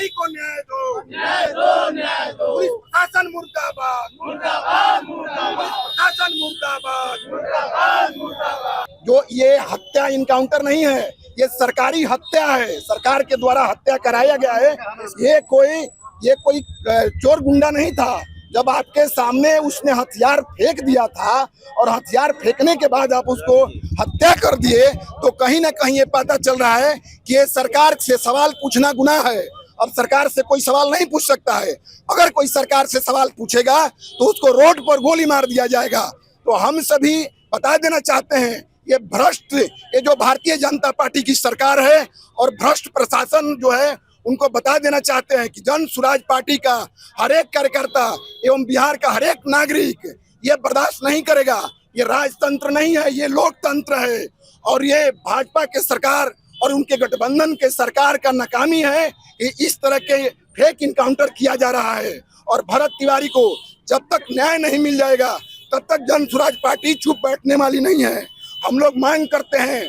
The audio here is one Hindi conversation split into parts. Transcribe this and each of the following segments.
अधिकारी को न्याय दो, न्याय दो, न्याय दो। पुलिस प्रशासन मुर्दाबाद, मुर्दाबाद, मुर्दाबाद, प्रशासन मुर्दाबाद। मुर्दाबाद, मुर्दाबाद। जो ये हत्या इनकाउंटर नहीं है, ये सरकारी हत्या है, सरकार के द्वारा हत्या कराया गया है। ये कोई चोर गुंडा नहीं था। जब आपके सामने उसने हथियार फेंक दिया था और हथियार फेंकने के बाद आप उसको हत्या कर दिए, तो कहीं ना कहीं ये पता चल रहा है कि ये सरकार से सवाल पूछना गुनाह है। अब सरकार से कोई सवाल नहीं पूछ सकता है। अगर कोई सरकार से सवाल पूछेगा तो उसको रोड पर गोली मार दिया जाएगा। तो हम सभी बता देना चाहते हैं, ये भ्रष्ट, ये जो भारतीय जनता पार्टी की सरकार है और भ्रष्ट प्रशासन जो है, उनको बता देना चाहते हैं कि जन सुराज पार्टी का हर एक कार्यकर्ता एवं बिहार का हर एक नागरिक ये बर्दाश्त नहीं करेगा। ये राजतंत्र नहीं है, ये लोकतंत्र है। और ये भाजपा के सरकार और उनके गठबंधन के सरकार का नाकामी है कि इस तरह के फेक इनकाउंटर किया जा रहा है। और भरत तिवारी को जब तक न्याय नहीं मिल जाएगा तब तक जन सुराज पार्टी चुप बैठने वाली नहीं है। हम लोग मांग करते हैं,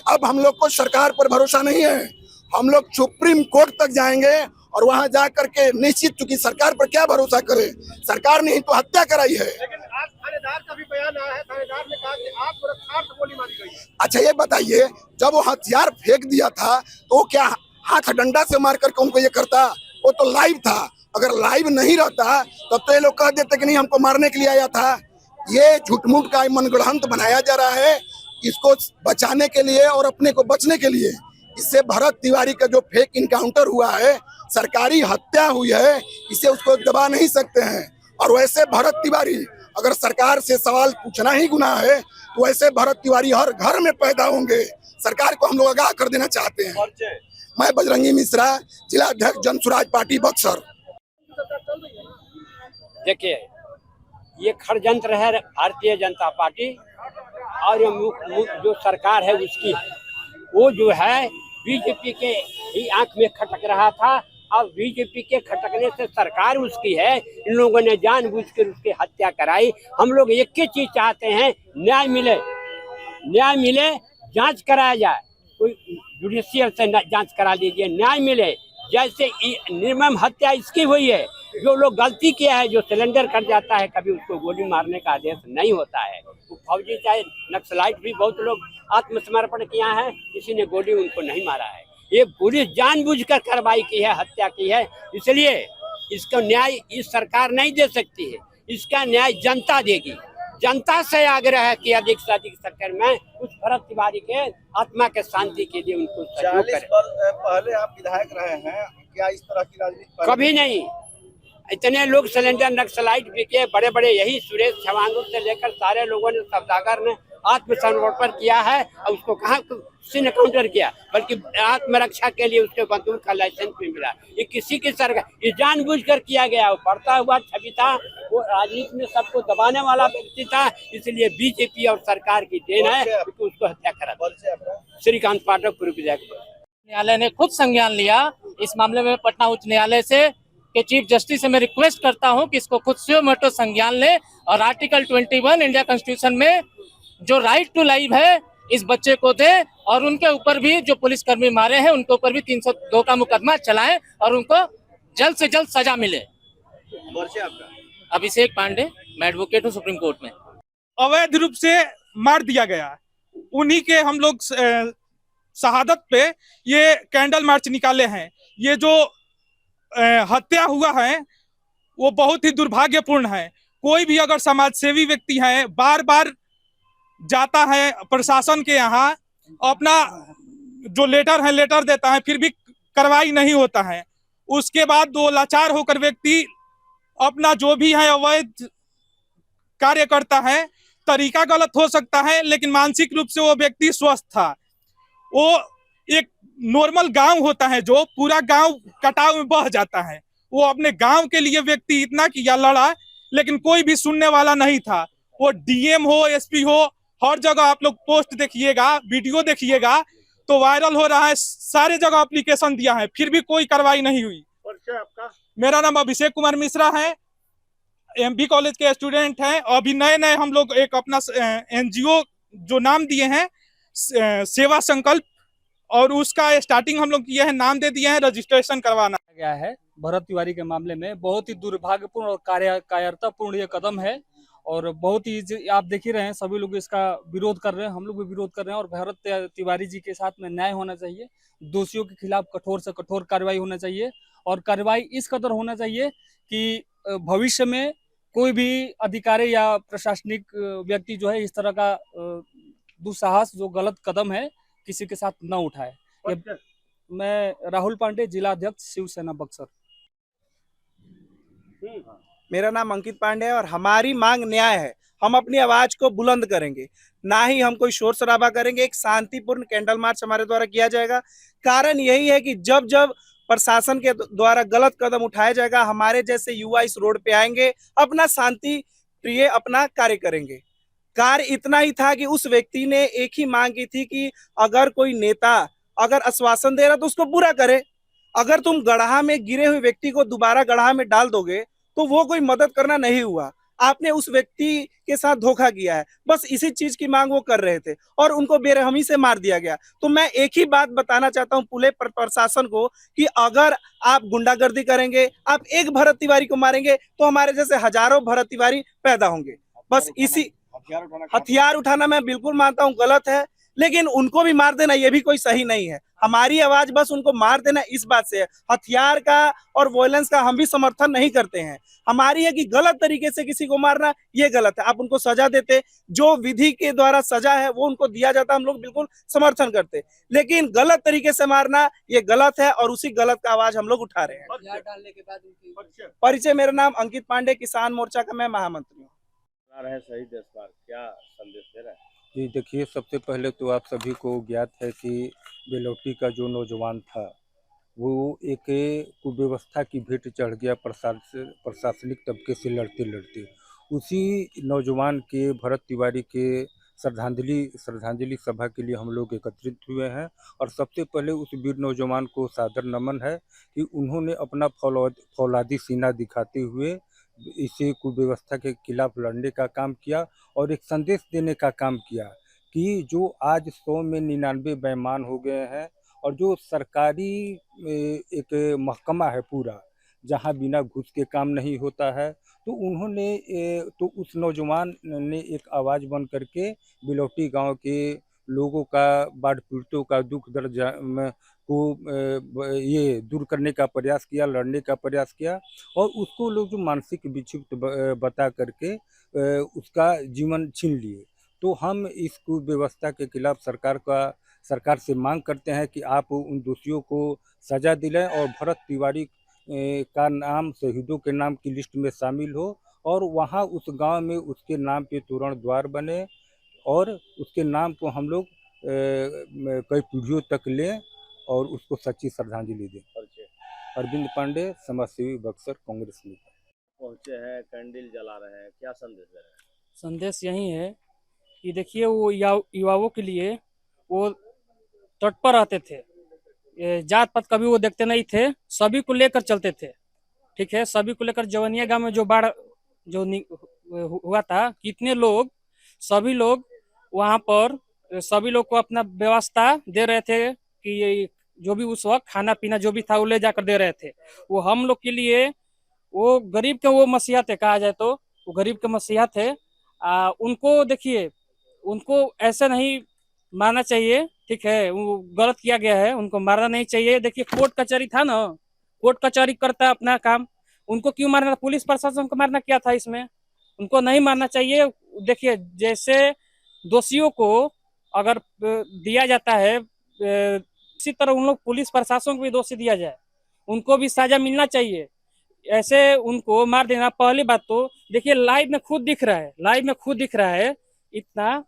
अब हम लोग को सरकार पर भरोसा नहीं है। हम लोग सुप्रीम कोर्ट तक जाएंगे और वहां जा करके निश्चित, चूंकि सरकार पर क्या भरोसा करे, सरकार ने ही तो हत्या कराई है। लेकिन आज थानेदार का भी बयान आया है, थानेदार ने कहा कि आप रफ्तार से गोली मारी गई है। अच्छा ये बताइए, जब वो हथियार फेंक दिया था तो क्या हाथ डंडा से मार करके उनको ये करता? वो तो लाइव था। अगर लाइव नहीं रहता तब तो ये लोग कह देते कि नहीं, हमको मारने के लिए आया था। ये झूठ-मूठ का मनगढ़ंत बनाया जा रहा है, इसको बचाने के लिए और अपने को बचने के लिए। इससे भरत तिवारी का जो फेक इनकाउंटर हुआ है, सरकारी हत्या हुई है, इसे उसको दबा नहीं सकते हैं। और वैसे भरत तिवारी, अगर सरकार से सवाल पूछना ही गुनाह है तो वैसे भरत तिवारी हर घर में पैदा होंगे। सरकार को हम लोग आगाह कर देना चाहते हैं। मैं बजरंगी मिश्रा, जिला अध्यक्ष जन सुराज पार्टी बक्सर। देखिए, ये षड्यंत्र है भारतीय जनता पार्टी और जो सरकार है उसकी। वो जो है बीजेपी के ही आंख में खटक रहा था और बीजेपी के खटकने से सरकार उसकी है। इन लोगों ने जानबूझकर उसकी हत्या कराई। हम लोग एक ही चीज चाहते हैं, न्याय मिले, न्याय मिले, जांच कराया जाए, कोई जुडिशियल से जांच करा लीजिए, न्याय मिले। जैसे निर्मम हत्या इसकी हुई है, जो लोग गलती किया है, जो सिलेंडर कर जाता है, कभी उसको गोली मारने का आदेश नहीं होता है। तो फौजी चाहे नक्सलाइट भी बहुत लोग आत्मसमर्पण किया है, किसी ने गोली उनको नहीं मारा है। ये पुलिस जानबूझकर कार्रवाई की है, हत्या की है, इसलिए इसका न्याय इस सरकार नहीं दे सकती है। इसका न्याय जनता देगी। जनता से आग्रह है कि अधिक से अधिक सरकार में उस भरत तिवारी के आत्मा के शांति के लिए उनको सहयोग करें। पहले आप विधायक रहे हैं, क्या इस तरह की राजनीति कभी नहीं। इतने लोग सिलेंडर नक्सलाइट बिके, बड़े बड़े, यही सुरेश छवांगुर से लेकर सारे लोगों ने, सौदागर ने आत्मसमर्पण किया है और उसको कहाँ किसी ने काउंटर किया, बल्कि आत्मरक्षा के लिए उसके बंदूक का लाइसेंस भी मिला। ये किसी की सरकार, ये जानबूझकर किया गया। वो बढ़ता हुआ छवि था, वो राजनीति में सबको दबाने वाला व्यक्ति था, इसलिए बीजेपी और सरकार की देन है क्योंकि उसको हत्या करा। श्रीकांत पाठक, पूर्व विधायक। न्यायालय ने खुद संज्ञान लिया इस मामले में। पटना उच्च न्यायालय से कि चीफ जस्टिस से मैं रिक्वेस्ट करता हूं कि इसको खुद से मोटो संज्ञान ले और आर्टिकल 21 इंडिया कॉन्स्टिट्यूशन में जो राइट टू लाइफ है इस बच्चे को दे, और उनके ऊपर भी जो पुलिसकर्मी मारे हैं उनके ऊपर भी 302 का मुकदमा चलाएं और उनको जल्द से जल्द सजा मिले। अभिषेक पांडे, मैं एडवोकेट हूँ सुप्रीम कोर्ट में। अवैध रूप से मार दिया गया, उन्हीं के हम लोग शहादत पे ये कैंडल मार्च निकाले हैं। ये जो हत्या हुआ है वो बहुत ही दुर्भाग्यपूर्ण है। कोई भी अगर समाजसेवी व्यक्ति है, बार बार जाता है प्रशासन के यहाँ, अपना जो लेटर है लेटर देता है, फिर भी कार्रवाई नहीं होता है। उसके बाद वो लाचार होकर व्यक्ति अपना जो भी है अवैध कार्य करता है। तरीका गलत हो सकता है लेकिन मानसिक रूप से वो व्यक्ति स्वस्थ था। वो एक नॉर्मल गांव होता है जो पूरा गांव कटाव में बह जाता है, वो अपने गांव के लिए व्यक्ति इतना किया, लड़ा, लेकिन कोई भी सुनने वाला नहीं था। वो डीएम हो, एसपी हो, हर जगह आप लोग पोस्ट देखिएगा, वीडियो देखिएगा तो वायरल हो रहा है। सारे जगह एप्लीकेशन दिया है, फिर भी कोई कार्रवाई नहीं हुई। आपका? मेरा नाम अभिषेक कुमार मिश्रा है, एमबी कॉलेज के स्टूडेंट हैं। अभी नए नए हम लोग एक अपना एनजीओ जो नाम दिए हैं सेवा संकल्प, और उसका स्टार्टिंग हम लोग किए हैं, नाम दे दिए हैं रजिस्ट्रेशन करवाना गया है। भरत तिवारी के मामले में बहुत ही दुर्भाग्यपूर्ण और कायरतापूर्ण ये कदम है और बहुत ही आप देख ही रहे हैं, सभी लोग इसका विरोध कर रहे हैं, हम लोग भी विरोध कर रहे हैं। और भरत तिवारी जी के साथ में न्याय होना चाहिए, दोषियों के खिलाफ कठोर से कठोर कार्रवाई होना चाहिए और कार्रवाई इस कदर होना चाहिए कि भविष्य में कोई भी अधिकारी या प्रशासनिक व्यक्ति जो है इस तरह का दुस्साहस, जो गलत कदम है, किसी के साथ न उठाए। मैं राहुल पांडे, जिला अध्यक्ष शिवसेना बक्सर। मेरा नाम अंकित पांडे है और हमारी मांग न्याय है। हम अपनी आवाज को बुलंद करेंगे, ना ही हम कोई शोर शराबा करेंगे। एक शांतिपूर्ण कैंडल मार्च हमारे द्वारा किया जाएगा। कारण यही है कि जब जब प्रशासन के द्वारा गलत कदम उठाया जाएगा, हमारे जैसे युवा इस रोड पे आएंगे, अपना शांति प्रिय अपना कार्य करेंगे। कार्य इतना ही था कि उस व्यक्ति ने एक ही मांग की थी कि अगर कोई नेता अगर आश्वासन दे रहा तो उसको पूरा करे। अगर तुम गड्ढा में गिरे हुए व्यक्ति को दोबारा गड्ढा में डाल दोगे तो वो कोई मदद करना नहीं हुआ। आपने उस व्यक्ति के साथ धोखा किया है। बस इसी चीज की मांग वो कर रहे थे और उनको बेरहमी से मार दिया गया। तो मैं एक ही बात बताना चाहता हूँ पुलिस प्रशासन को कि अगर आप गुंडागर्दी करेंगे, आप एक भरत तिवारी को मारेंगे तो हमारे जैसे हजारों भरत तिवारी पैदा होंगे। बस इसी हथियार उठाना मैं बिल्कुल मानता हूँ गलत है, लेकिन उनको भी मार देना ये भी कोई सही नहीं है। हमारी आवाज बस उनको मार देना इस बात से है। हथियार का और वायलेंस का हम भी समर्थन नहीं करते हैं। हमारी है कि गलत तरीके से किसी को मारना ये गलत है। आप उनको सजा देते, जो विधि के द्वारा सजा है वो उनको दिया जाता, हम लोग बिल्कुल समर्थन करते, लेकिन गलत तरीके से मारना ये गलत है और उसी गलत का आवाज हम लोग उठा रहे हैं। परिचय, मेरा नाम अंकित पांडे, किसान मोर्चा का मैं महामंत्री हूँ। शहीद दिवस पर क्या संदेश दे रहा है? जी देखिए, सबसे पहले तो आप सभी को ज्ञात है कि बेलौटी का जो नौजवान था वो एक कुव्यवस्था की भेंट चढ़ गया प्रशासनिक तबके से लड़ते लड़ते। उसी नौजवान के भरत तिवारी के श्रद्धांजलि सभा के लिए हम लोग एकत्रित हुए हैं और सबसे पहले उस वीर नौजवान को सादर नमन है कि उन्होंने अपना फौलादी सीना दिखाते हुए इसे कुव्यवस्था के खिलाफ लड़ने का काम किया और एक संदेश देने का काम किया कि जो आज 100 में 99 बेईमान हो गए हैं और जो सरकारी एक महकमा है पूरा, जहां बिना घूस के काम नहीं होता है, तो उन्होंने तो उस नौजवान ने एक आवाज़ बन करके बिलौटी गांव के लोगों का, बाढ़ पीड़ितों का दुख दर्द को ये दूर करने का प्रयास किया, लड़ने का प्रयास किया और उसको लोग जो मानसिक विक्षिप्त बता करके उसका जीवन छीन लिए। तो हम इस कुव्यवस्था के खिलाफ सरकार से मांग करते हैं कि आप उन दोषियों को सजा दिलाएं और भरत तिवारी का नाम शहीदों के नाम की लिस्ट में शामिल हो और वहां उस गांव में उसके नाम पे तोरण द्वार बने और उसके नाम को हम लोग कई पीढ़ियों तक लें और उसको सच्ची श्रद्धांजलि दें। अरविंद पांडे, समाजसेवी, बक्सर, कांग्रेस नेता। पहुंचे हैं, कैंडल जला रहे हैं, क्या संदेश दे रहे हैं? संदेश यही है कि देखिए, वो युवाओं के लिए वो तत्पर रहते थे। जात पात कभी वो देखते नहीं थे, सभी को लेकर चलते थे। ठीक है, सभी को लेकर जवनिया गांव में जो बाढ़ जो हुआ था, कितने लोग, सभी लोग वहां पर सभी लोग को अपना व्यवस्था दे रहे थे कि ये जो भी उस वक्त खाना पीना जो भी था वो ले जाकर दे रहे थे। वो हम लोग के लिए वो गरीब के वो मसीहा थे, कहा जाए तो वो गरीब के मसीहा थे। उनको देखिए, उनको ऐसे नहीं मारना चाहिए। ठीक है, वो गलत किया गया है, उनको मारना नहीं चाहिए। देखिए, कोर्ट कचहरी था ना, कोर्ट कचहरी करता है अपना काम, उनको क्यों मारना? पुलिस प्रशासन को मारना क्या था इसमें? उनको नहीं मारना चाहिए। देखिए, जैसे दोषियों को अगर दिया जाता है, इसी तरह उन लोग पुलिस प्रशासन को भी दोषी दिया जाए, उनको भी सजा मिलना चाहिए। ऐसे उनको मार देना, पहली बात तो देखिए लाइव में खुद दिख रहा है इतना,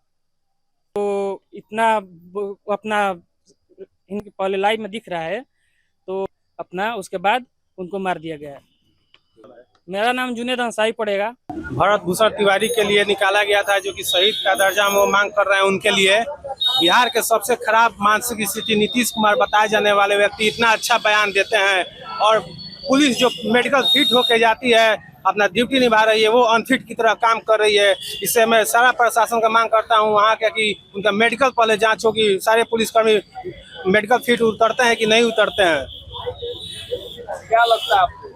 तो इतना अपना इनके पहले लाइव में दिख रहा है, तो अपना उसके बाद उनको मार दिया गया है। मेरा नाम जुनेद अंसारी पड़ेगा। भरत भूषण तिवारी के लिए निकाला गया था, जो कि शहीद का दर्जा में वो मांग कर रहे हैं। उनके लिए बिहार के सबसे खराब मानसिक स्थिति नीतीश कुमार बताए जाने वाले व्यक्ति इतना अच्छा बयान देते हैं और पुलिस जो मेडिकल फिट होके जाती है, अपना ड्यूटी निभा रही है, वो अनफिट की तरह काम कर रही है। इससे मैं सारा प्रशासन का मांग करता हूँ वहाँ के कि उनका मेडिकल पहले जांच होगी, सारे पुलिसकर्मी मेडिकल फिट उतरते हैं कि नहीं उतरते हैं। क्या लगता है आपको?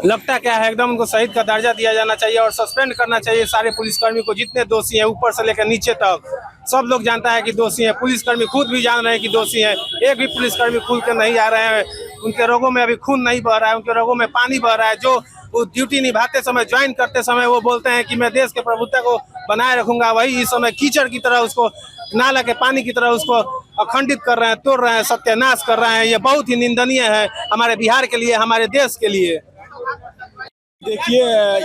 लगता क्या है, एकदम उनको शहीद का दर्जा दिया जाना चाहिए और सस्पेंड करना चाहिए सारे पुलिसकर्मी को, जितने दोषी हैं ऊपर से लेकर नीचे तक। सब लोग जानता है कि दोषी हैं, पुलिसकर्मी खुद भी जान रहे हैं कि दोषी हैं। एक भी पुलिसकर्मी खुल कर नहीं आ रहे हैं, उनके रोगों में अभी खून नहीं बह रहा है, उनके रोगों में पानी बह रहा है। जो वो ड्यूटी निभाते समय, ज्वाइन करते समय वो बोलते हैं कि मैं देश के प्रभुत्व को बनाए रखूंगा, वही इस समय कीचड़ की तरह उसको, नाला के पानी की तरह उसको अखंडित कर रहे हैं, तोड़ रहे हैं, सत्यानाश कर रहे हैं। ये बहुत ही निंदनीय है हमारे बिहार के लिए, हमारे देश के लिए। देखिए,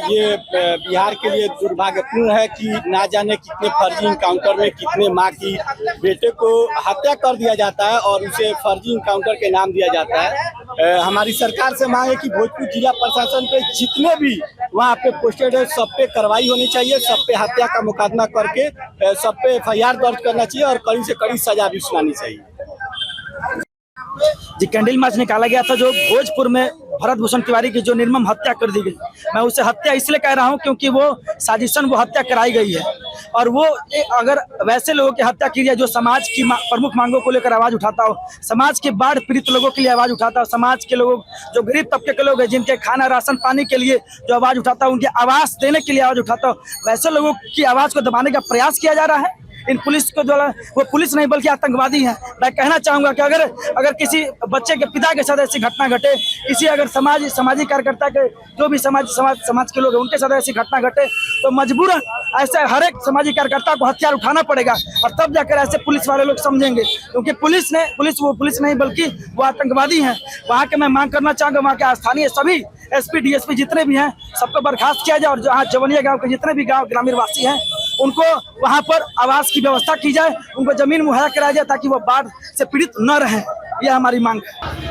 ये बिहार के लिए दुर्भाग्यपूर्ण है कि ना जाने कितने फर्जी इनकाउंटर में कितने माँ की बेटे को हत्या कर दिया जाता है और उसे फर्जी इनकाउंटर के नाम दिया जाता है। हमारी सरकार से मांग है कि भोजपुर जिला प्रशासन पे जितने भी वहाँ पे पोस्टेड है सब पे कार्रवाई होनी चाहिए, सब पे हत्या का मुकदमा करके सब पे FIR दर्ज करना चाहिए और कड़ी से कड़ी सजा भी सुनानी चाहिए। जी, कैंडल मार्च निकाला गया था जो भोजपुर में भरत भूषण तिवारी की जो निर्मम हत्या कर दी गई। मैं उसे हत्या इसलिए कह रहा हूं क्योंकि वो साजिशन, वो हत्या कराई गई है। और वो अगर वैसे लोगों की हत्या की जाए जो समाज की प्रमुख मांगों को लेकर आवाज उठाता हो, समाज के बाढ़ पीड़ित लोगों के लिए आवाज उठाता हो, समाज के लोगों, जो गरीब तबके के लोग हैं जिनके खाना राशन पानी के लिए जो आवाज उठाता हो, उनकी आवाज देने के लिए आवाज उठाता हो, वैसे लोगों की आवाज को दबाने का प्रयास किया जा रहा है इन पुलिस को द्वारा। वो पुलिस नहीं बल्कि आतंकवादी हैं। मैं कहना चाहूंगा कि अगर किसी बच्चे के पिता के साथ ऐसी घटना घटे, किसी अगर सामाजिक कार्यकर्ता के जो भी समाज के लोग हैं उनके साथ ऐसी घटना घटे, तो मजबूरन ऐसे हर एक सामाजिक कार्यकर्ता को हथियार उठाना पड़ेगा और तब जाकर ऐसे पुलिस वाले लोग समझेंगे। क्योंकि पुलिस नहीं बल्कि वो आतंकवादी हैं। वहाँ के मैं मांग करना चाहूँगा, वहाँ के स्थानीय सभी SP DSP जितने भी हैं सबको बर्खास्त किया जाए और जहाँ जवनिया गाँव के जितने भी गाँव ग्रामीण वासी हैं उनको वहाँ पर आवास की व्यवस्था की जाए, उनको जमीन मुहैया कराया जाए ताकि वो बाढ़ से पीड़ित न रहें। यह हमारी मांग है।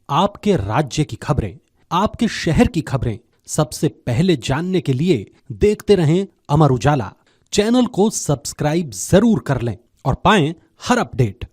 आपके राज्य की खबरें, आपके शहर की खबरें सबसे पहले जानने के लिए देखते रहें अमर उजाला। चैनल को सब्सक्राइब जरूर कर लें और पाएं हर अपडेट।